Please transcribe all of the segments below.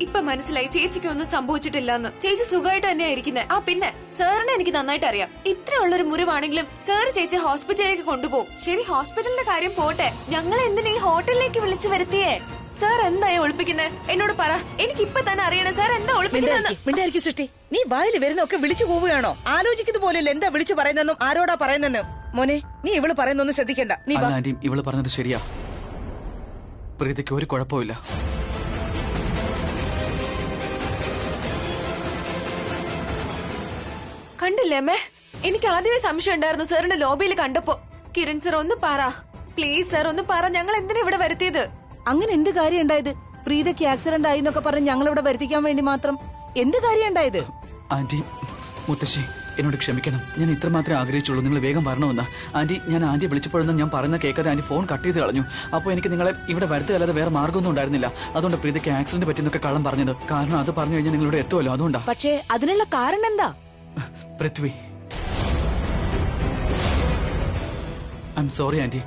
ഇപ്പൊ മനസ്സിലായി ചേച്ചിക്ക് ഒന്നും സംഭവിച്ചിട്ടില്ലെന്ന്. ചേച്ചി സുഖമായിട്ട് തന്നെയാ ഇരിക്കുന്നത്. ആ പിന്നെ സാറിനെ എനിക്ക് നന്നായിട്ട് അറിയാം. ഇത്രയുള്ളൊരു മുറിവാണെങ്കിലും സാറ് ചേച്ചി ഹോസ്പിറ്റലിലേക്ക് കൊണ്ടുപോകും. ശരി, ഹോസ്പിറ്റലിന്റെ കാര്യം പോട്ടെ, ഞങ്ങൾ എന്തിനാ ഈ ഹോട്ടലിലേക്ക് വിളിച്ചു വരുത്തിയേ? സാർ എന്തായി ഒളിപ്പിക്കുന്നത്? എന്നോട് പറ, എനിക്ക് ഇപ്പൊ തന്നെ അറിയണം സാർ എന്താ ഒളിപ്പിക്കുന്നത്. സൃഷ്ടി, നീ വായിൽ വരുന്നൊക്കെ വിളിച്ചു പോവുകയാണോ? ആലോചിക്കുന്നത് പോലെയല്ല എന്താ വിളിച്ചു പറയുന്നെന്നും ആരോടാ പറയുന്നെന്നും. മോനെ, നീ ഇവള് പറയുന്നൊന്നും ശ്രദ്ധിക്കണ്ട. നീ ഇവള് പറഞ്ഞത് ശരിയാ. പ്രീതിക്ക് ഒരു കുഴപ്പമില്ല. കണ്ടില്ലേ അമ്മേ, എനിക്ക് ആദ്യമേ സംശയം ഉണ്ടായിരുന്നു സാറിന്റെ ലോബിയിൽ കണ്ടപ്പോ. കിരൺ സാർ ഒന്ന് പറ പ്ലീസ്, സാർ ഒന്ന് പറ, ഞങ്ങൾ എന്തിനാ ഇവിടെ വരുത്തിയത്? അങ്ങനെ എന്ത് കാര്യം ഉണ്ടായത്? പ്രീതയ്ക്ക് ആക്സിഡന്റ് ആയി എന്നൊക്കെ പറഞ്ഞ് ഞങ്ങൾ ഇവിടെ വരുത്തിക്കാൻ വേണ്ടി മാത്രം എന്ത് കാര്യം ഉണ്ടായത്? ആന്റി, മുത്തശ്ശി എന്നോട് ക്ഷമിക്കണം. ഞാൻ ഇത്രമാത്രമേ ആഗ്രഹിച്ചുള്ളൂ, നിങ്ങൾ വേഗം വരണമെന്ന്. ആന്റി, ഞാൻ ആന്റിയെ വിളിച്ചപ്പോഴൊന്നും ഞാൻ പറയുന്ന കേൾക്കാതെ ആന്റി ഫോൺ കട്ട് ചെയ്ത് കളഞ്ഞു. അപ്പോൾ എനിക്ക് നിങ്ങളെ ഇവിടെ വരുത്തുകയല്ലാതെ വേറെ മാർഗ്ഗമൊന്നും ഉണ്ടായിരുന്നില്ല. അതുകൊണ്ട് പ്രീതയ്ക്ക് ആക്സിഡന്റ് പറ്റിയെന്നൊക്കെ കള്ളം പറഞ്ഞത്. കാരണം അത് പറഞ്ഞു കഴിഞ്ഞാൽ നിങ്ങളിവിടെ എത്തുമല്ലോ, അതുകൊണ്ടാ. പക്ഷേ അതിനുള്ള കാരണം എന്താ? Prithvi, I am sorry aunty.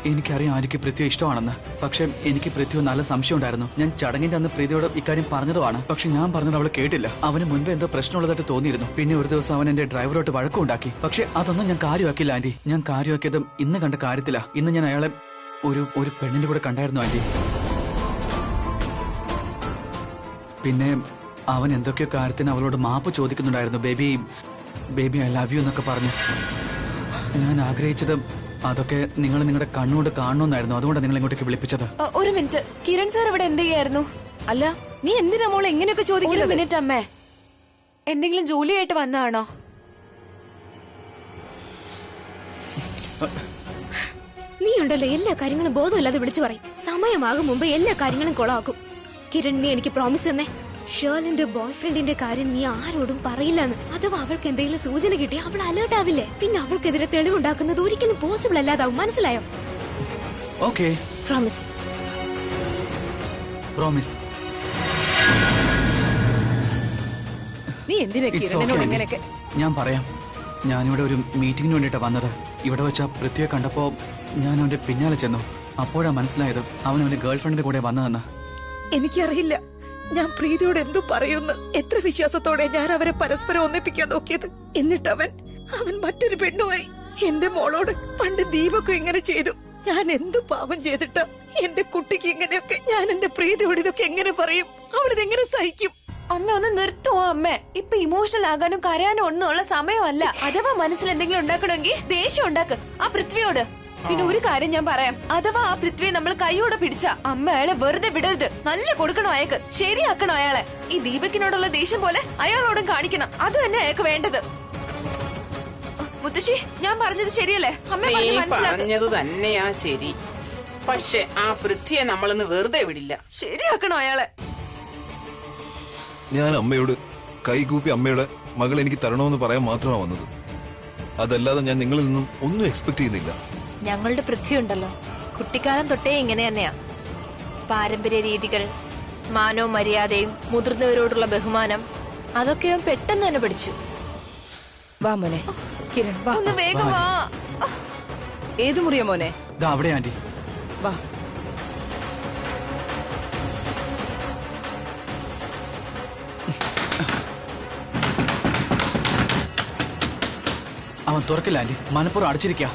എനിക്കറിയാം ആന്റിക്ക് പൃഥ്വി ഇഷ്ടമാണെന്ന്. പക്ഷെ എനിക്ക് പൃഥ്വി നല്ല സംശയം ഉണ്ടായിരുന്നു. ഞാൻ ചടങ്ങിന്റെ അന്ന് പ്രീതിയോട് ഇക്കാര്യം പറഞ്ഞതുമാണ്. പക്ഷെ ഞാൻ പറഞ്ഞത് അവൾ കേട്ടില്ല. അവന് മുൻപ് എന്തോ പ്രശ്നമുള്ളതായിട്ട് തോന്നിയിരുന്നു. പിന്നെ ഒരു ദിവസം അവൻ എന്റെ ഡ്രൈവറോട്ട് വഴക്കുണ്ടാക്കി. പക്ഷെ അതൊന്നും ഞാൻ കാര്യമാക്കില്ല ആന്റി. ഞാൻ കാര്യമാക്കിയത് ഇന്ന് കണ്ട കാര്യത്തില. ഇന്ന് ഞാൻ അയാളെ ഒരു പെണ്ണിന്റെ കൂടെ കണ്ടായിരുന്നു ആന്റി. പിന്നെ അവൻ എന്തൊക്കെയോ കാര്യത്തിന് അവളോട് മാപ്പ് ചോദിക്കുന്നുണ്ടായിരുന്നു. ബേബി ഐ ലവ് യു എന്നൊക്കെ പറഞ്ഞു. ഞാൻ ആഗ്രഹിച്ചത് അതൊക്കെ നിങ്ങൾ നിങ്ങളുടെ കണ്ണുകൊണ്ട് കാണണമെന്നായിരുന്നു. അതുകൊണ്ടാണ് നിങ്ങൾ ഇങ്ങോട്ടേക്ക് വിളിപ്പിച്ചത്. ഒരു മിനിറ്റ്, കിരൺ സാർ ഇവിടെ എന്ത് ചെയ്യായിരുന്നു? അല്ല, നീ എന്തിനാ മോളെ എങ്ങനെയൊക്കെ ചോദിക്കുന്നത്? ഒരു മിനിറ്റ് അമ്മേ, എന്തെങ്കിലും ജോലിയായിട്ട് വന്നതാണോ? നീ ഉണ്ടല്ലോ എല്ലാ കാര്യങ്ങളും ബോധമില്ലാതെ വിളിച്ചു പറയും. സമയമാകും മുമ്പ് എല്ലാ കാര്യങ്ങളും കൊളാക്കും. കിരൺ, നീ എനിക്ക് പ്രോമിസ് തന്നെ, ഷേർലിന്റെ ബോയ്ഫ്രണ്ടിന്റെ കാര്യം നീ ആരോടും പറയില്ലെന്ന്. അഥവാ അവൾക്ക് എന്തെങ്കിലും സൂചന കിട്ടി അവൾ അലേർട്ട് ആവില്ലേ? പിന്നെ അവൾക്കെതിരെ തെളിവുണ്ടാക്കുന്നത് ഒരിക്കലും പോസിബിൾ അല്ലാതാവും. മനസ്സിലായോ? Okay, promise. പ്രോമിസ്. നീ എന്തിനാ കിരണനോട് ഇങ്ങനെയൊക്കെ? ഞാൻ പറയാം. ഞാനിവിടെ ഒരു മീറ്റിംഗിന് വേണ്ടിയിട്ടാ വന്നത്. ഇവിടെ വെച്ച പൃഥ്വിയെ കണ്ടപ്പോ ഞാൻ അവന്റെ പിന്നാലെ ചെന്നു. അപ്പോഴാ മനസ്സിലായത് അവൻ അവന്റെ ഗേൾഫ്രണ്ടിന്റെ കൂടെ വന്നതെന്ന്. എനിക്കറിയില്ല ഞാൻ പ്രീതിയോട് എന്തു പറയുന്നു. എത്ര വിശ്വാസത്തോടെ ഞാൻ അവരെ പരസ്പരം ഒന്നിപ്പിക്കാൻ നോക്കിയത്. എന്നിട്ട് അവൻ മറ്റൊരു പെണ്ണുമായി. എന്റെ മോളോട് പണ്ട് ദീപക്കും ഇങ്ങനെ ചെയ്തു. ഞാൻ എന്തു പാപം ചെയ്തിട്ടാ എന്റെ കുട്ടിക്ക് ഇങ്ങനെയൊക്കെ? ഞാൻ എന്റെ പ്രീതിയോട് ഇതൊക്കെ എങ്ങനെ പറയും? അവളിതെങ്ങനെ സഹിക്കും? അമ്മ ഒന്ന് നിർത്തുവോ അമ്മേ? ഇപ്പൊ ഇമോഷണൽ ആകാനും കരയാനും ഒന്നും ഉള്ള സമയമല്ല. അഥവാ മനസ്സിൽ എന്തെങ്കിലും ഉണ്ടാക്കണമെങ്കിൽ ദേഷ്യം ഉണ്ടാക്ക് ആ പൃഥ്വിയോട്. പിന്നെ ഒരു കാര്യം ഞാൻ പറയാം, അഥവാ ആ പൃഥ്വിയെ നമ്മൾ കൈയോടെ പിടിച്ച അമ്മ അയാളെ വെറുതെ വിടരുത്. നല്ല കൊടുക്കണം അയാൾക്ക്, ശരിയാക്കണം അയാളെ. ഈ ദീപക്കിനോടുള്ള ദേഷ്യം പോലെ അയാളോടും കാണിക്കണം. അത് തന്നെ അയാൾക്ക് വേണ്ടത്. മുത്തശ്ശി, ഞാൻ പറഞ്ഞത് ശരിയല്ലേ? അമ്മ പറഞ്ഞത് തന്നെയാ ശരി. പക്ഷെ ആ പൃഥ്വിയെ നമ്മളൊന്ന് വെറുതെ വിടില്ല. ശരിയാക്കണം അയാളെ. ഞാൻ അമ്മയോട് കൈകൂപ്പി അമ്മയുടെ മകൾ എനിക്ക് തരണമെന്ന് പറയാൻ മാത്രമാണ് വന്നത്. അതല്ലാതെ ഞാൻ നിങ്ങളിൽ നിന്നും ഒന്നും എക്സ്പെക്ട് ചെയ്യുന്നില്ല. ഞങ്ങളുടെ പൃഥ്വി ഉണ്ടല്ലോ, കുട്ടിക്കാലം തൊട്ടേ ഇങ്ങനെ തന്നെയാ. പാരമ്പര്യ രീതികൾ, മാനവും മര്യാദയും, മുതിർന്നവരോടുള്ള ബഹുമാനം, അതൊക്കെ അവൻ പെട്ടെന്ന് തന്നെ പഠിച്ചു. വാ മോനെ കിരൺ, വാ. ഒന്ന് വേഗം വാ. ഏത് മുറിയാ മോനെ? അവിടെ ആന്റി. വാ. അവൻ തുറക്കില്ല ആന്റി, മനപ്പുറം അടച്ചിരിക്കാ.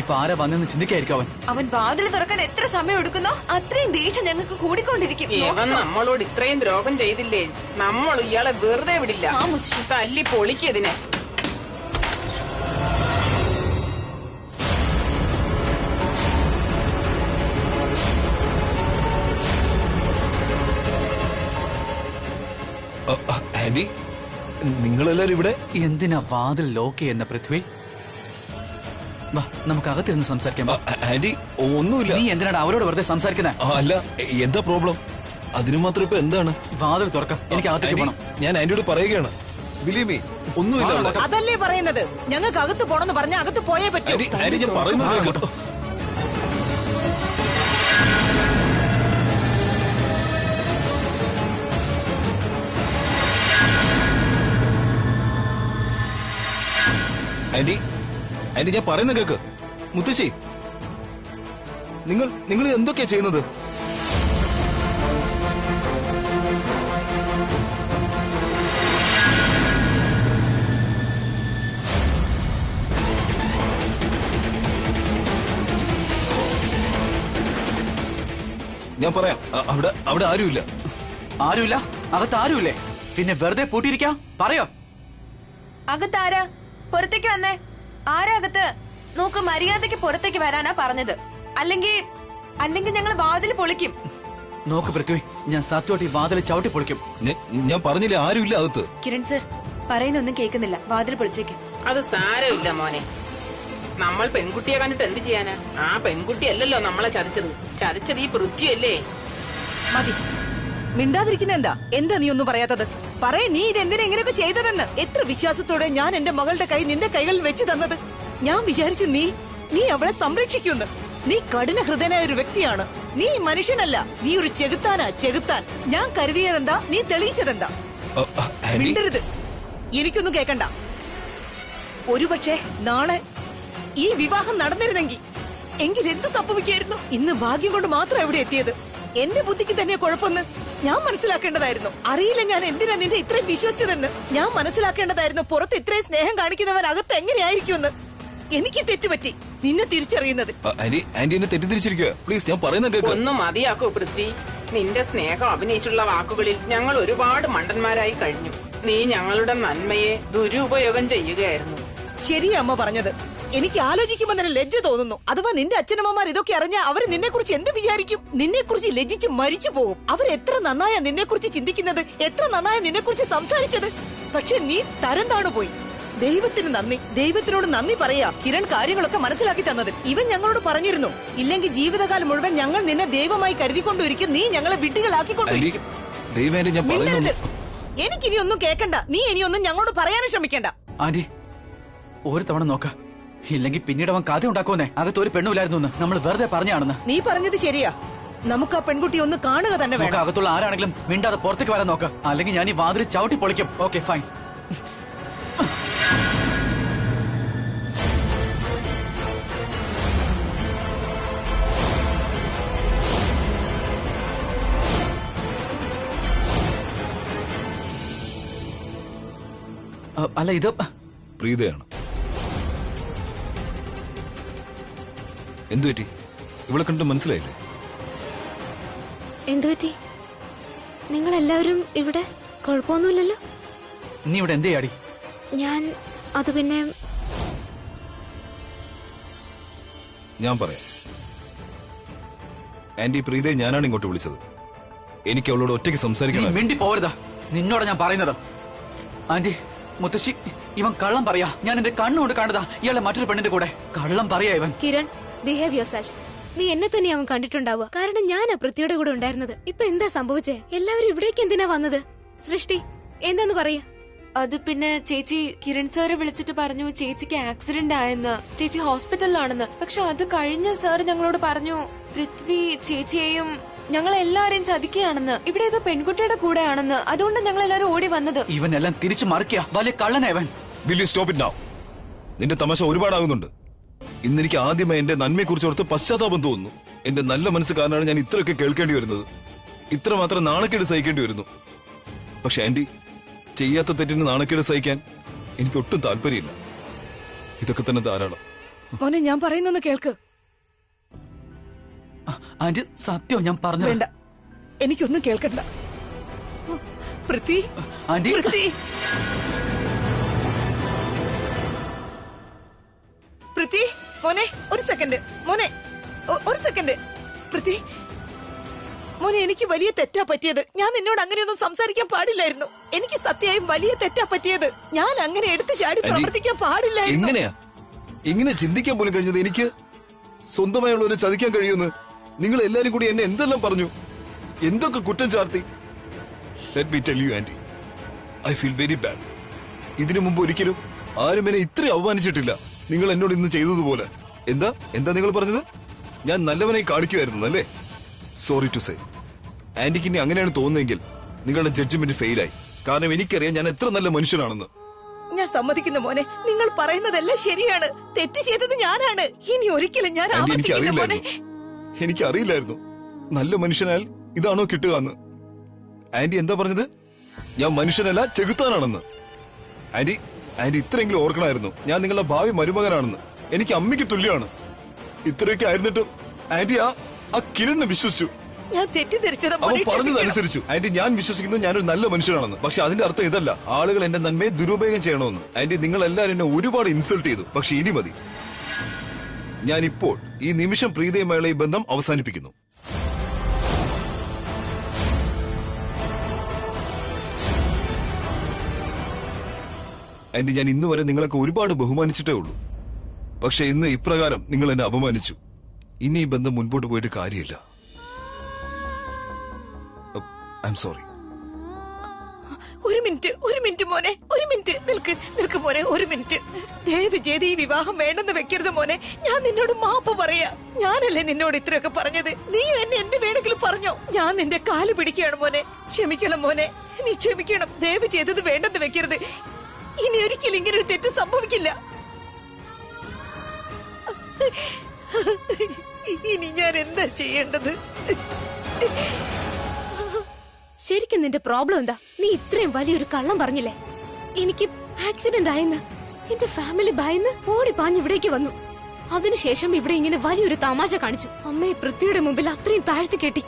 ഇപ്പൊ ആരാ വന്നെന്ന് ചിന്തിക്കായിരിക്കും. അവൻ വാതിൽ തുറക്കാൻ എത്ര സമയം എടുക്കുന്നോ അത്രയും ദേഷ്യം ഞങ്ങൾക്ക് കൂടിക്കൊണ്ടിരിക്കും. ഇവൻ നമ്മളോട് ഇത്രയും ദ്രോഹം ചെയ്തില്ലേ, നമ്മൾ ഇയാളെ വെറുതെ വിടില്ല. തല്ലി പൊളിക്കതിനെ. ആന്റി, നിങ്ങളെല്ലാരും ഇവിടെ എന്തിനാ വാതിൽ ലോക്ക് ചെയ്യുന്ന പൃഥ്വി? വാ, നമുക്ക് അകത്തിരുന്ന് സംസാരിക്കാം. ആന്റി, ഒന്നുമില്ല. നീ എന്തിനാണ് അവരോട് വെറുതെ സംസാരിക്കുന്നത്? അല്ല, എന്താ പ്രോബ്ലം? അതിനു മാത്രം ഇപ്പൊ എന്താണ്? വാതിൽ തുറക്കാം, എനിക്ക് അകത്തേക്ക് പോകണം. ഞാൻ ആന്റിയോട് പറയുകയാണ്. ബിലീവ് മീ, ഒന്നുമില്ല. അതല്ലേ പറയുന്നത്, ഞങ്ങൾക്ക് അകത്ത് പോണെന്ന് പറഞ്ഞാൽ അകത്ത് പോയേ പറ്റൂ. ആന്റി, ഞാൻ പറയുന്നത് കേട്ടോ. ആന്റി, ആന്റി, ഞാൻ പറയുന്ന കേക്ക്. മുത്തശ്ശി, നിങ്ങൾ എന്തൊക്കെയാ ചെയ്യുന്നത്? ഞാൻ പറയാം. അവിടെ ആരുമില്ല. ആരുമില്ല? അകത്ത് ആരുമില്ലേ? പിന്നെ വെറുതെ പൂട്ടിയിരിക്കാ? പറയോ. അകത്താരാ? പുറത്തേക്ക് വന്നേ. ആരാ അകത്ത്? നോക്ക്, മര്യാദയ്ക്ക് പുറത്തേക്ക് വരാനാ പറഞ്ഞത്. അല്ലെങ്കിൽ ഞങ്ങൾ വാതിൽ പൊളിക്കും. നോക്ക് പൃഥ്വി, ഞാൻ സത്യമായിട്ട് ഈ വാതിൽ ചവിട്ടി പൊളിക്കും. ഞാൻ പറഞ്ഞില്ലേ ആരുമില്ല അകത്ത്. കിരൺ സർ പറയുന്നൊന്നും കേൾക്കുന്നില്ല. വാതിൽ പൊളിച്ചേക്കും. അത് സാരമില്ല മോനെ. നമ്മൾ പെൺകുട്ടിയെ കണ്ടിട്ട് എന്ത് ചെയ്യാനാ? ആ പെൺകുട്ടിയല്ലല്ലോ നമ്മളെ ചതിച്ചത് ഈ പൃഥ്വിയല്ലേ. മതി, മിണ്ടാതിരിക്കുന്ന എന്താ നീ ഒന്നും പറയാത്തത്? പറയേ, നീ ഇതെന്തിനാ ഇങ്ങനെയൊക്കെ ചെയ്തതെന്ന്. എത്ര വിശ്വാസത്തോടെ ഞാൻ എന്റെ മകളുടെ കൈ നിന്റെ കൈകളിൽ വെച്ച് തന്നത്. ഞാൻ വിചാരിച്ചു നീ അവളെ സംരക്ഷിക്കുമെന്ന്. നീ കഠിന ഹൃദയനായ ഒരു വ്യക്തിയാണ്. നീ മനുഷ്യനല്ല, നീ ഒരു ചെകുത്താൻ. ഞാൻ കരുതിയതെന്താ, നീ തെളിയിച്ചതെന്താ? മിണ്ടരുത്, എനിക്കൊന്നും കേക്കണ്ട. ഒരുപക്ഷെ നാളെ ഈ വിവാഹം നടന്നിരുന്നെങ്കിൽ എന്ത് സംഭവിക്കായിരുന്നു? ഇന്ന് ഭാഗ്യം കൊണ്ട് മാത്രം എവിടെ എത്തിയത്. എന്റെ ബുദ്ധിക്ക് തന്നെ കുഴപ്പമെന്ന് ഞാൻ മനസ്സിലാക്കേണ്ടതായിരുന്നു. അറിയില്ല ഞാൻ എന്തിനാ നിന്റെ ഇത്രയും വിശ്വസിച്ചതെന്ന്. ഞാൻ മനസ്സിലാക്കേണ്ടതായിരുന്നു പുറത്ത് ഇത്രയും സ്നേഹം കാണിക്കുന്നവർ അകത്ത് എങ്ങനെയായിരിക്കുമെന്ന്. എനിക്ക് തെറ്റുപറ്റി നിന്നെ തിരിച്ചറിയുന്നത്. തെറ്റിദ്ധരിച്ചിരിക്കുക. പ്ലീസ്, ഞാൻ പറയുന്ന ഒന്നും മതിയാക്കൂ പൃഥ്വി. നിന്റെ സ്നേഹം അഭിനയിച്ചുള്ള വാക്കുകളിൽ ഞങ്ങൾ ഒരുപാട് മണ്ടന്മാരായി കഴിഞ്ഞു. നീ ഞങ്ങളുടെ നന്മയെ ദുരുപയോഗം ചെയ്യുകയായിരുന്നു. ശരിയാ അമ്മ പറഞ്ഞത്. എനിക്ക് ആലോചിക്കുമ്പോ തന്നെ ലജ്ജ തോന്നുന്നു. അഥവാ നിന്റെ അച്ഛനമ്മമാർ ഇതൊക്കെ അറിഞ്ഞാൽ അവർ നിന്നെ കുറിച്ച് എന്ത് വിചാരിക്കും? നിന്നെ കുറിച്ച് ലജ്ജിച്ച് മരിച്ചു പോകും. അവർ എത്ര നന്നായാ നിന്നെ കുറിച്ച് ചിന്തിക്കുന്നത്, എത്ര നന്നായാ നിന്നെ കുറിച്ച് സംസാരിച്ചത്. പക്ഷെ നീ തരം താണു പോയി. ദൈവത്തിന് നന്ദി, ദൈവത്തിനോട് നന്ദി പറയാ കിരൺ കാര്യങ്ങളൊക്കെ മനസ്സിലാക്കി തന്നതിൽ. ഇവൻ ഞങ്ങളോട് പറഞ്ഞിരുന്നു, ഇല്ലെങ്കിൽ ജീവിതകാലം മുഴുവൻ ഞങ്ങൾ നിന്നെ ദൈവമായി കരുതിക്കൊണ്ടിരിക്കും, നീ ഞങ്ങളെ വിഡ്ഢികളാക്കിക്കൊണ്ടിരിക്കും. എനിക്കിനി ഒന്നും കേൾക്കണ്ട. നീ ഇനിയൊന്നും ഞങ്ങളോട് പറയാനും ശ്രമിക്കണ്ട. ആന്റി, ഒരു തവണ നോക്ക, ഇല്ലെങ്കിൽ പിന്നീട് അവൻ കഥ ഉണ്ടാക്കുമെന്നേ. അകത്ത് ഒരു പെണ്ണുമില്ലായിരുന്നു, നമ്മൾ വെറുതെ പറഞ്ഞാണെന്ന്. നീ പറഞ്ഞത് ശരിയാ. നമുക്ക് ആ പെൺകുട്ടി ഒന്ന് കാണുക തന്നെ വേണം. അകത്തുള്ള ആരാണെങ്കിലും മിണ്ടാതെ പുറത്തേക്ക് വരാൻ നോക്ക, അല്ലെങ്കിൽ ഞാൻ ഈ വാതിൽ ചവിട്ടി പൊളിക്കും. Okay, fine. അല്ല, ഇത് പ്രീതയാണ്. എന്തു പറ്റി? ഇവളെ കണ്ട് മനസ്സിലായില്ലേ? എന്തുപറ്റി? നിങ്ങൾ എല്ലാവരും ഇവിടെ? കുഴപ്പമൊന്നുമില്ലല്ലോ. നീ ഇവിടെ എന്തേ ആടി? അത് പിന്നെ ഞാൻ പറയാം. ആന്റി, പ്രീതയെ ഞാനാണ് ഇങ്ങോട്ട് വിളിച്ചത്. എനിക്ക് അവളോട് ഒറ്റയ്ക്ക് സംസാരിക്കണം. മിണ്ടി പോരുതാ, നിന്നോട് ഞാൻ പറയുന്നത്. ആന്റി, മുത്തശ്ശി, ഇവൻ കള്ളം പറയാ. ഞാൻ എന്റെ കണ്ണുകൊണ്ട് കണ്ടതാ ഇയാളെ മറ്റൊരു പെണ്ണിന്റെ കൂടെ. കള്ളം പറയാ ഇവൻ. Kiran, behave yourself. നീ എന്നെ തന്നെ അവൻ കണ്ടിട്ടുണ്ടാവുക. കാരണം ഞാനാ പൃഥ്വിയുടെ കൂടെ ഉണ്ടായിരുന്നത്. ഇപ്പൊ എന്താ സംഭവിച്ചേ? എല്ലാവരും ഇവിടേക്ക് എന്തിനാ വന്നത്? സൃഷ്ടി, എന്താന്ന് പറയാ? അത് പിന്നെ ചേച്ചി കിരൺ സാറ് വിളിച്ചിട്ട് പറഞ്ഞു ചേച്ചിക്ക് ആക്സിഡന്റ് ആയെന്ന്, ചേച്ചി ഹോസ്പിറ്റലിലാണെന്ന്. പക്ഷെ അത് കഴിഞ്ഞ സാർ ഞങ്ങളോട് പറഞ്ഞു പൃഥ്വി ചേച്ചിയെയും ഞങ്ങളെല്ലാരെയും ചതിക്കുകയാണെന്ന്, ഇവിടെ ഏതോ പെൺകുട്ടിയുടെ കൂടെയാണെന്ന്. അതുകൊണ്ട് ഞങ്ങൾ എല്ലാരും ഓടി വന്നത്. ഇവനെല്ലാം തിരിച്ചു മറിക്കുക. വലിയ കള്ളനേവൻ. നിന്റെ തമാശ ഒരുപാടാകുന്നുണ്ട്. ഇന്ന് എനിക്ക് ആദ്യമായി എന്റെ നന്മയെ കുറിച്ച് ഓർത്ത് പശ്ചാത്താപം തോന്നുന്നു. എന്റെ നല്ല മനസ്സ് കാരണമാണ് ഞാൻ ഇത്രയൊക്കെ കേൾക്കേണ്ടി വരുന്നത്. ഇത്രമാത്രം നാണക്കേട് സഹിക്കേണ്ടി വരുന്നു. പക്ഷെ ആന്റി, ചെയ്യാത്ത തെറ്റിന് നാണക്കേട് സഹിക്കാൻ എനിക്ക് ഒട്ടും താല്പര്യമില്ല. ഇതൊക്കെ തന്നെ ധാരാളം. മോനെ, ഞാൻ പറയുന്നൊന്ന് കേൾക്ക്. ആന്റി, സത്യം ഞാൻ പറഞ്ഞു. വേണ്ട, എനിക്കൊന്നും കേൾക്കണ്ട. പൃഥ്വി, ആന്റി, പൃഥ്വി, മോനെ ഒരു സെക്കൻഡ്. മോനെ ഒരു സെക്കൻഡ്. പൃഥ്വി മോനെ, എനിക്ക് വലിയ തെറ്റാ പറ്റിയത്. ഞാൻ നിന്നോട് അങ്ങനെയൊന്നും സംസാരിക്കാൻ പാടില്ലായിരുന്നു. എനിക്ക് സത്യമായും വലിയ തെറ്റാ പറ്റിയത്. ഞാൻ അങ്ങനെ എടുത്തു ചാടി പ്രവർത്തിക്കാൻ പാടില്ലായിരുന്നു. എങ്ങനെയാ ഇങ്ങനെ ചിന്തിക്കാൻ പോലും കഴിഞ്ഞത്? എനിക്ക് സ്വന്തമായുള്ളവരെ ചതിക്കാൻ കഴിയുമെന്ന് നിങ്ങൾ എല്ലാരും കൂടി എന്നെ എന്തെല്ലാം പറഞ്ഞു, എന്തൊക്കെ കുറ്റം ചാർത്തി. Let me tell you, Aunty, I feel very bad. ഇതിനു മുമ്പ് ഒരിക്കലും ആരും എന്നെ ഇത്രയും അവമാനിച്ചിട്ടില്ല നിങ്ങൾ എന്നോട് ഇന്ന് ചെയ്തതുപോലെ. എന്താ നിങ്ങൾ പറഞ്ഞത്? ഞാൻ നല്ലവനായി കാണിക്കുമായിരുന്നു അല്ലേ? Sorry to say. ആന്റിക്ക് ഇനി അങ്ങനെയാണ് തോന്നുന്നതെങ്കിൽ നിങ്ങളുടെ ജഡ്ജ്മെന്റ് ഫെയിലായി. കാരണം എനിക്കറിയാം ഞാൻ എത്ര നല്ല മനുഷ്യനാണെന്ന്. ഞാൻ സമ്മതിക്കുന്നു മോനെ, നിങ്ങൾ പറയുന്നതെല്ലാം ശരിയാണ്. തെറ്റ് ചെയ്തത് ഞാനാണ്. ഇനി ഒരിക്കലും ഞാൻ എനിക്കറിയില്ലായിരുന്നു നല്ല മനുഷ്യനാൽ ഇതാണോ കിട്ടുക എന്ന്. ആന്റി എന്താ പറഞ്ഞത്? ഞാൻ മനുഷ്യനല്ല ചെകുത്താനാണെന്ന്. ആന്റി ഇത്രയെങ്കിലും ഓർക്കണമായിരുന്നു. ഞാൻ നിങ്ങളുടെ ഭാവി മരുമകനാണെന്ന്. എനിക്ക് അമ്മയ്ക്ക് തുല്യമാണ്. ഇത്രയൊക്കെ ആയിരുന്നിട്ടും ആന്റി ആ കിരണിനെ വിശ്വസിച്ചു. ഞാൻ തെറ്റിദ്ധരിച്ചതാ അവൻ മോനെ. പറഞ്ഞതനുസരിച്ചു ആന്റി. ഞാൻ വിശ്വസിക്കുന്നത് ഞാനൊരു നല്ല മനുഷ്യനാണെന്ന്. പക്ഷെ അതിന്റെ അർത്ഥം ഇതല്ല. ആളുകൾ എന്റെ നന്മയെ ദുരുപയോഗം ചെയ്യണമെന്ന്. ആന്റി, നിങ്ങൾ എല്ലാവരും എന്നെ ഒരുപാട് ഇൻസൾട്ട് ചെയ്തു. പക്ഷെ ഇനി മതി. ഞാൻ ഇപ്പോൾ ഈ നിമിഷം പ്രീതയുമായുള്ള ഈ ബന്ധം അവസാനിപ്പിക്കുന്നു. ആന്റി, ഞാൻ ഇന്നുവരെ നിങ്ങളൊക്കെ ഒരുപാട് ബഹുമാനിച്ചിട്ടേ ഉള്ളൂ. പക്ഷെ ഇന്ന് ഇപ്രകാരം നിങ്ങൾ എന്നെ അപമാനിച്ചു. ഇനി ഈ ബന്ധം മുൻപോട്ട് പോയിട്ട് കാര്യമില്ല. I am sorry. ഒരു മിനിറ്റ് മോനെ, ഒരു മിനിറ്റ് നിൽക്ക് മോനെ, ഒരു മിനിറ്റ്. ദയവ് ചെയ്ത് ഈ വിവാഹം വേണ്ടെന്ന് വെക്കരുത് മോനെ. ഞാൻ നിന്നോട് മാപ്പ് പറയാ. ഞാനല്ലേ നിന്നോട് ഇത്രയൊക്കെ പറഞ്ഞത്. നീ എന്നെ എന്ത് വേണമെങ്കിലും പറഞ്ഞോ. ഞാൻ നിന്റെ കാല് പിടിക്കുകയാണ് മോനെ. ക്ഷമിക്കണം മോനെ, നീ ക്ഷമിക്കണം. ദയവ് ചെയ്തത് വേണ്ടെന്ന് വെക്കരുത്. ഇനി ഒരിക്കലും ഇങ്ങനെ ഒരു തെറ്റ് സംഭവിക്കില്ല. ഇനി ഞാൻ എന്താ ചെയ്യേണ്ടത്? ശരിക്കും നിന്റെ പ്രോബ്ലം എന്താ? നീ ഇത്രയും വലിയൊരു കള്ളം പറഞ്ഞില്ലേ? എനിക്ക് ആക്സിഡന്റ് ആയെന്ന് എന്റെ ഫാമിലി ഭയന്ന് ഓടി പാഞ്ഞ് ഇവിടേക്ക് വന്നു. അതിനുശേഷം ഇവിടെ ഇങ്ങനെ വലിയൊരു തമാശ കാണിച്ചു. അമ്മയെ പൃഥ്വിയുടെ മുമ്പിൽ അത്രയും താഴ്ത്തി കെട്ടി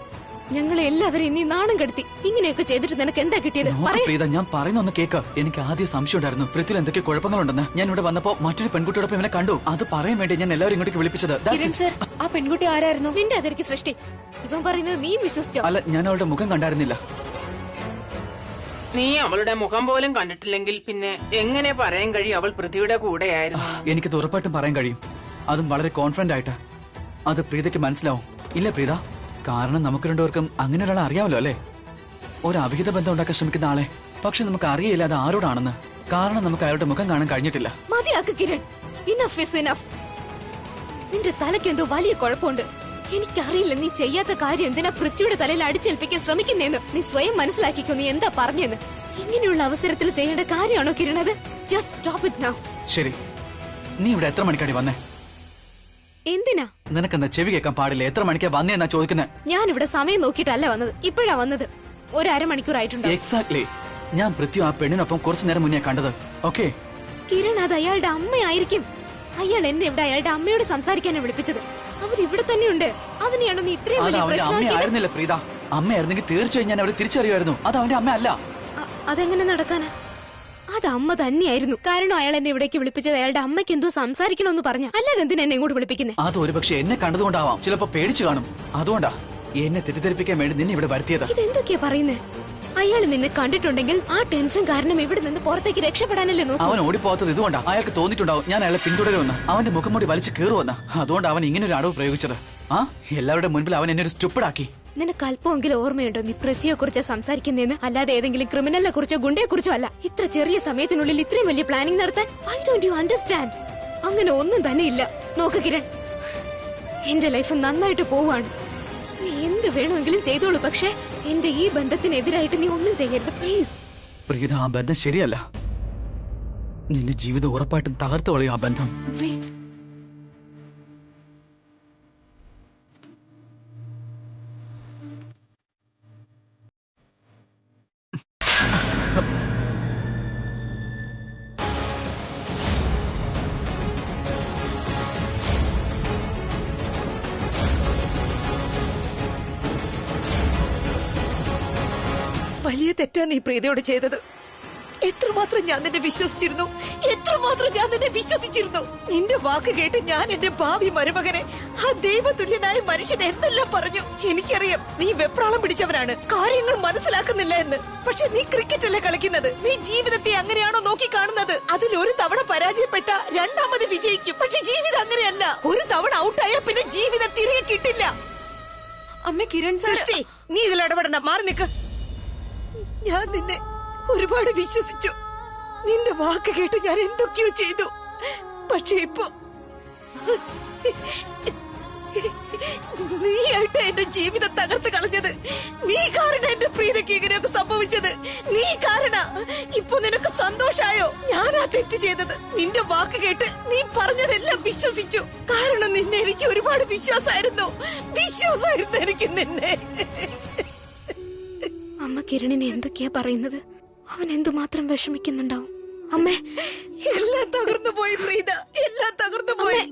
ഞങ്ങളെ എല്ലാവരെയും നീ നാണം കെടുത്തി. ഇങ്ങനെയൊക്കെ ചെയ്തിട്ട് നിനക്ക് എന്താ കിട്ടിയത്? പ്രീത, ഞാൻ പറയുന്നൊന്ന് കേക്ക്. എനിക്ക് ആദ്യം സംശയം ഉണ്ടായിരുന്നു പൃഥ്വിയിൽ എന്തൊക്കെ കുഴപ്പങ്ങളുണ്ടെന്ന്. ഞാൻ ഇവിടെ വന്നപ്പോ മറ്റൊരു പെൺകുട്ടിയോടൊപ്പം ഇവനെ കണ്ടു. അത് പറയാൻ വേണ്ടി ഞാൻ എല്ലാവരും ഇങ്ങോട്ടേക്ക് വിളിപ്പിച്ചത്. കിരൺ സർ, ആ പെൺകുട്ടി ആരായിരുന്നു? നിന്റെ അതിരിക്ക് സൃഷ്ടി. ഇവൻ പറയുന്നത് നീ വിശ്വസിച്ചോ? അല്ല, ഞാൻ അവളുടെ മുഖം കണ്ടായിരുന്നില്ല. നീ അവളുടെ മുഖം പോലും കണ്ടിട്ടില്ലെങ്കിൽ പിന്നെ എങ്ങനെ പറയാൻ കഴിയും അവൾ പൃഥ്വിയുടെ കൂടെയായിരുന്നു? എനിക്കത് ഉറപ്പായിട്ടും പറയാൻ കഴിയും. അതും വളരെ കോൺഫിഡന്റ് ആയിട്ട്. അത് പ്രീതയ്ക്ക് മനസ്സിലാവും. ഇല്ല പ്രീത? കാരണം നമുക്ക് രണ്ടുപേർക്കും അങ്ങനെ ഒരാളെ അറിയാമല്ലോ അല്ലേ? ഒരു അവിഹിത ബന്ധം ഉണ്ടാക്കാൻ ശ്രമിക്കുന്ന ആളെ. പക്ഷെ നമുക്ക് അറിയില്ല അത് ആരോടാണെന്ന്. കാരണം നമുക്ക് അയാളുടെ മുഖം കാണാൻ കഴിഞ്ഞിട്ടില്ല. മതിയാക്ക് കിരൺ. Enough is enough. നിന്റെ തലയ്ക്ക് എന്തോ വലിയ കുഴപ്പമുണ്ട്. എനിക്കറിയില്ല നീ ചെയ്യാത്ത കാര്യം എന്തിനാ പൃഥ്വിയുടെ തലയിൽ അടിച്ചേൽപ്പിക്കാൻ ശ്രമിക്കുന്നേന്ന്. നീ സ്വയം മനസ്സിലാക്കിക്കോ നീ എന്താ പറഞ്ഞെന്ന്. ഇങ്ങനെയുള്ള അവസരത്തിൽ ചെയ്യേണ്ട കാര്യമാണോ കിരണത്? Just stop it now. ശരി, നീ ഇവിടെ എത്ര മണിക്കാടി വന്നേ? എന്തിനാ? നിനക്കെന്താ ചെവി കേൾക്കാൻ പാടില്ല? എത്ര മണിക്കാ വന്നേന്നാ ചോദിക്കുന്നത്? ഞാൻ ഇവിടെ സമയം നോക്കിയിട്ടല്ല വന്നത്. ഇപ്പോഴാ വന്നത്. ഒരു അരമണിക്കൂറായിട്ടുണ്ട്. എക്സാക്ട്ലി. ഞാൻ പൃഥ്വി ആ പെണ്ണിനൊപ്പം കുറച്ചു നേരം മുന്നേ കണ്ടത്. ഓക്കെ കിരൺ, അത് അയാളുടെ അമ്മയായിരിക്കും. അയാൾ എന്നെ ഇവിടെ അയാളുടെ അമ്മയോട് സംസാരിക്കാനാണ് വിളിപ്പിച്ചത്. അവരിവിടെ തന്നെയുണ്ട്. അതിനെയാണോ നീ ഇത്രയും അത് വലിയ അവന്റെ പ്രശ്നമാക്കിയത്? അമ്മയായിരുന്നില്ല പ്രീത. അമ്മയായിരുന്നെങ്കിൽ തീർച്ചയായും ഞാൻ അവരെ തിരിച്ചറിയുമായിരുന്നു. അത് അവന്റെ അമ്മ അല്ല. അതെങ്ങനെ നടക്കാനാ? അത് അമ്മ തന്നെയായിരുന്നു. കാരണം അയാൾ എന്നെ ഇവിടേക്ക് വിളിപ്പിച്ചത് അയാളുടെ അമ്മയ്ക്ക് എന്തോ സംസാരിക്കണമെന്ന് പറഞ്ഞ. അല്ലാതെ എന്തിനാ എന്നെ ഇങ്ങോട്ട് വിളിപ്പിക്കുന്നത്? അത് ഒരുപക്ഷെ എന്നെ കണ്ടതുകൊണ്ടാവാം. ചിലപ്പോ പേടിച്ചു കാണും. അതുകൊണ്ടാ എന്നെ തെറ്റിദ്ധരിപ്പിക്കാൻ വേണ്ടി നിന്നെ ഇവിടെ വരുത്തിയത്. ഇതെന്തൊക്കെയാ പറയുന്നത്? അയാൾ നിന്നെ കണ്ടിട്ടുണ്ടെങ്കിൽ ആ ടെൻഷൻ കാരണം ഇവിടെ നിന്ന് പുറത്തേക്ക് രക്ഷപ്പെടാനല്ലേ നോക്കൂ. അവൻ ഓടിപ്പോകാത്തത് ഇതുകൊണ്ടാ. അയാൾക്ക് തോന്നിയിട്ടുണ്ടാവും ഞാൻ അയാളെ പിന്തുടരുമെന്ന്. അവന്റെ മുഖം മൂടി വലിച്ചു കീറുവെന്ന്. അതുകൊണ്ട് അവൻ ഇങ്ങനെ ഒരു അടവ് പ്രയോഗിച്ചത്. എല്ലാവരുടെ മുൻപിൽ അവൻ എന്നെ ഒരു സ്റ്റുപ്പിഡാക്കി. നിനക്ക് അല്പമെങ്കിലും ഓർമ്മയുണ്ടോ നീ പൃഥ്വിയെ കുറിച്ച് സംസാരിക്കുന്നതെന്ന്? അല്ലാതെ ഏതെങ്കിലും ക്രിമിനലിനെ കുറിച്ചോ ഗുണ്ടയെ കുറിച്ചോ അല്ല. ഇത്ര ചെറിയ സമയത്തിനുള്ളിൽ ഇത്രയും വലിയ പ്ലാനിംഗ് നടത്താൻ വൈ ഡോണ്ട് യു അണ്ടർസ്റ്റാൻഡ്? അങ്ങനെ ഒന്നും തന്നെ ഇല്ല. നോക്ക് കിരൺ, എന്റെ ലൈഫ് നന്നായിട്ട് പോവാണ്. നീ എന്ത് വേണമെങ്കിലും ചെയ്തോളൂ. പക്ഷെ എന്റെ ഈ ബന്ധത്തിനെതിരായിട്ട് നീ ഒന്നും ചെയ്യരുത് പ്ലീസ്. പ്രീത, ആ ബന്ധം ശരിയല്ല. നിന്റെ ജീവിതം ഉറപ്പായിട്ടും തകർത്തു കളയും ആ ബന്ധം. വലിയ തെറ്റാ നീ പ്രീതയോട് ചെയ്തത്. എത്രമാത്രം ഞാൻ നിന്നെ വിശ്വസിച്ചിരുന്നു. നിന്റെ വാക്ക് കേട്ട് ഞാൻ എന്റെ ഭാവി മരുമകനെ, ആ ദൈവതുല്യനായ മനുഷ്യനെ എന്തെല്ലാം പറഞ്ഞു. എനിക്കറിയാം നീ വെപ്രാളം പിടിച്ചവരാണ്, കാര്യങ്ങൾ മനസ്സിലാക്കുന്നില്ല എന്ന്. പക്ഷെ നീ ക്രിക്കറ്റ് അല്ലേ കളിക്കുന്നത്? നീ ജീവിതത്തെ അങ്ങനെയാണോ നോക്കി കാണുന്നത്? അതിൽ ഒരു തവണ പരാജയപ്പെട്ട രണ്ടാമത് വിജയിക്കും. പക്ഷെ ജീവിതം അങ്ങനെയല്ല. ഒരു തവണ ഔട്ടായ പിന്നെ ജീവിതം തിരികെ കിട്ടില്ല. അമ്മ കിരൺ സൃഷ്ടി, നീ ഇതിൽ ഇടപെടണ്ട. മാറി നിൽക്ക്. ഞാൻ നിന്നെ ഒരുപാട് വിശ്വസിച്ചു. നിന്റെ വാക്ക് കേട്ട് ഞാൻ എന്തൊക്കെയോ ചെയ്തു. പക്ഷെ ഇപ്പോ നീയായിട്ട് എന്റെ ജീവിതം തകർത്ത് കളഞ്ഞത്. നീ കാരണം എന്റെ പ്രീതയ്ക്ക് ഇങ്ങനെയൊക്കെ സംഭവിച്ചത്. നീ കാരണം ഇപ്പൊ നിനക്ക് സന്തോഷായോ? ഞാനാ തെറ്റ് ചെയ്തത്. നിന്റെ വാക്ക് കേട്ട് നീ പറഞ്ഞതെല്ലാം വിശ്വസിച്ചു. കാരണം നിന്നെ എനിക്ക് ഒരുപാട് വിശ്വാസമായിരുന്നു എനിക്ക് നിന്നെ. അമ്മ കിരണിനെ എന്തൊക്കെയാ പറയുന്നത്? അവൻ എന്തുമാത്രം വിഷമിക്കുന്നുണ്ടാവും. അമ്മേ, എല്ലാം തകർന്നു പോയി പ്രീത, എല്ലാം തകർന്നു പോയി.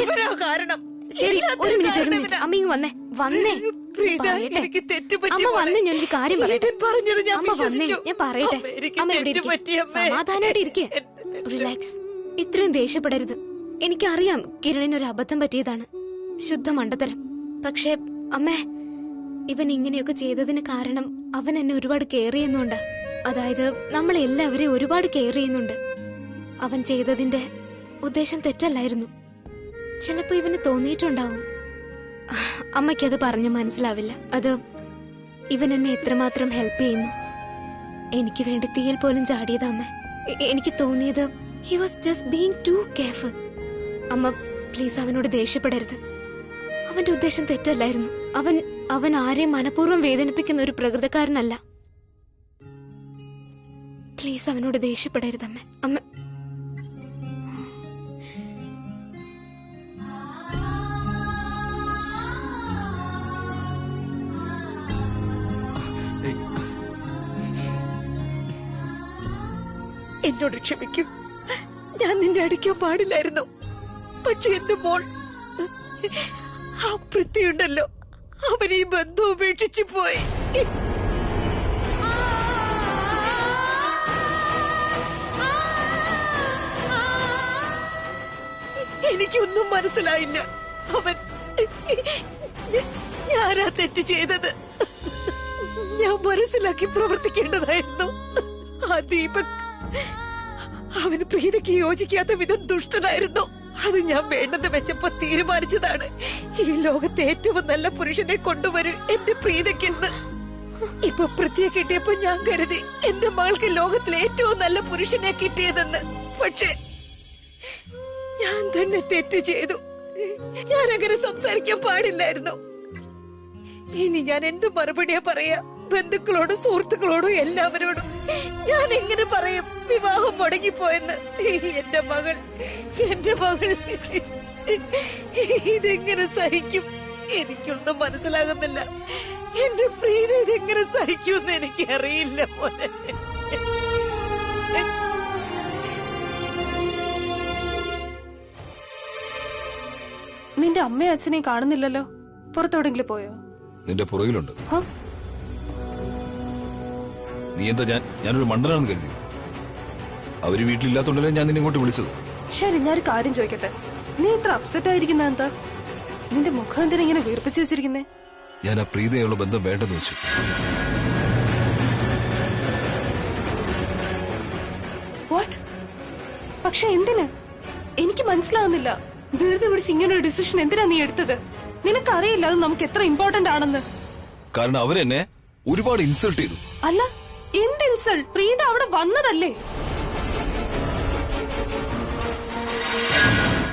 ഇവരാ കാരണം. ശരി, ഒരു എല്ലാത്തിനും മിനിറ്റ് കാരണം അമ്മ ഇവനാ. ഇങ്ങ് വന്നേ വന്നേ പ്രീത, പറയട്ടെ. എനിക്ക് തെറ്റുപറ്റി അമ്മ മോളെ. വന്നേ, ഞാനൊരു കാര്യം പറയട്ടെ. ഇവൻ പറഞ്ഞത് ഞാൻ അമ്മ വന്നേ, വിശ്വസിച്ചു. ഞാൻ പറയട്ടെ. അമ്മ, എനിക്ക് അമ്മ ഇവിടെ ഇരിക്ക്. തെറ്റുപറ്റി, അമ്മേ. സമാധാനമായിട്ട് ഇരിക്കേ. റിലാക്സ്. ഇത്രയും ദേഷ്യപ്പെടരുത്. എനിക്കറിയാം കിരണിന് ഒരു അബദ്ധം പറ്റിയതാണ്, ശുദ്ധ മണ്ടത്തരം. പക്ഷേ അമ്മേ, ഇവൻ ഇങ്ങനെയൊക്കെ ചെയ്തതിന് കാരണം അവൻ എന്നെ ഒരുപാട് കെയർ ചെയ്യുന്നുണ്ട്. അതായത് നമ്മളെല്ലാവരെയും ഒരുപാട് കെയർ ചെയ്യുന്നുണ്ട്. അവൻ ചെയ്തതിന്റെ ഉദ്ദേശം തെറ്റല്ലായിരുന്നു. ചിലപ്പോ ഇവന് തോന്നിയിട്ടുണ്ടാവും. അമ്മയ്ക്കത് പറഞ്ഞ് മനസ്സിലാവില്ല. അത് ഇവൻ എന്നെ എത്രമാത്രം ഹെൽപ്പ് ചെയ്യുന്നു. എനിക്ക് വേണ്ടി തീയിൽ പോലും ചാടിയത് അമ്മ. എനിക്ക് തോന്നിയത് he was just being too careful. അമ്മ പ്ലീസ് അവനോട് ദേഷ്യപ്പെടരുത്. അവന്റെ ഉദ്ദേശം തെറ്റല്ലായിരുന്നു. അവൻ ആരെയും മനഃപൂർവ്വം വേദനിപ്പിക്കുന്ന ഒരു പ്രകൃതക്കാരനല്ല. പ്ലീസ് അവനോട് ദേഷ്യപ്പെടരുത് അമ്മ. അമ്മ എന്നോട് ക്ഷമിക്കൂ. ഞാൻ നിന്നെ അടിക്കാൻ പാടില്ലായിരുന്നു. പക്ഷെ എന്റെ മോൾ ആ പൃഥ്വിയുണ്ടല്ലോ, അവൻ ഈ ബന്ധം ഉപേക്ഷിച്ചു പോയി. എനിക്കൊന്നും മനസ്സിലായില്ല. അവൻ ഞാനാ തെറ്റ് ചെയ്തത്. ഞാൻ മനസ്സിലാക്കി പ്രവർത്തിക്കേണ്ടതായിരുന്നു. ആ ദീപക് അവന് പ്രീതിക്ക് യോജിക്കാത്ത വിധം ദുഷ്ടനായിരുന്നു. അത് ഞാൻ വേണ്ടെന്ന് വെച്ചപ്പോ തീരുമാനിച്ചതാണ്. ഈ ലോകത്തെ ഏറ്റവും നല്ല പുരുഷനെ കൊണ്ടുവരൂ എന്റെ പ്രീതിക്കെന്ന്. ഇപ്പൊ പൃഥ്വിയെ കിട്ടിയപ്പോ ഞാൻ കരുതി എന്റെ മകൾക്ക് ലോകത്തിലെ ഏറ്റവും നല്ല പുരുഷനെ കിട്ടിയതെന്ന്. പക്ഷേ ഞാൻ തന്നെ തെറ്റ് ചെയ്തു. ഞാൻ അങ്ങനെ സംസാരിക്കാൻ പാടില്ലായിരുന്നു. ഇനി ഞാൻ എന്ത് മറുപടിയാ പറയാ? ബന്ധുക്കളോടും സുഹൃത്തുക്കളോടും എല്ലാവരോടും ഞാൻ എങ്ങനെ പറയും വിവാഹം മുടങ്ങിപ്പോയെന്ന്? എന്റെ മകൾ ഇതെങ്ങനെ സഹിക്കും? എനിക്കൊന്നും മനസ്സിലാകുന്നില്ല. എന്റെ പ്രീതി ഇതെങ്ങനെ സഹിക്കുമെന്ന് എനിക്ക് അറിയില്ല മോനെ. നിന്റെ അമ്മയും അച്ഛനെയും കാണുന്നില്ലല്ലോ. പുറത്തോടെങ്കിലും പോയോ? നിന്റെ പുറകിലുണ്ട്. നീ എന്താ ഞാനൊരു മണ്ടനാണെന്ന് കരുതി? അവര് വീട്ടിലില്ലാത്തോണ്ടല്ലേ ഞാൻ നിന്നെ ഇങ്ങോട്ട് വിളിച്ചത്. ശരി, ഞാനൊരു കാര്യം ചോദിക്കട്ടെ. നീ ഇത്ര അപ്സെറ്റ് ആയിരിക്കുന്ന എന്താ? നിന്റെ മുഖം എന്തിനാ ഇങ്ങനെ വീർപ്പിച്ചു വെച്ചിരിക്കുന്നേ? ഞാൻ ആ പ്രീതയുള്ള ബന്ധം വേണ്ടെന്ന് വെച്ചു. വാട്ട്? പക്ഷെ എന്തിന്? എനിക്ക് മനസ്സിലാവുന്നില്ല. ധൃതി പിടിച്ച് ഇങ്ങനെ ഒരു ഡിസിഷൻ എന്തിനാ നീ എടുത്തത്? നിനക്കറിയില്ല അത് നമുക്ക് എത്ര ഇമ്പോർട്ടന്റ് ആണെന്ന്. കാരണം അവരെന്നെ ഒരുപാട് ഇൻസൾട്ട് ചെയ്തു. അല്ല, എന്ത് ഇൻസൾട്ട്? പ്രീത അവിടെ വന്നതല്ലേ?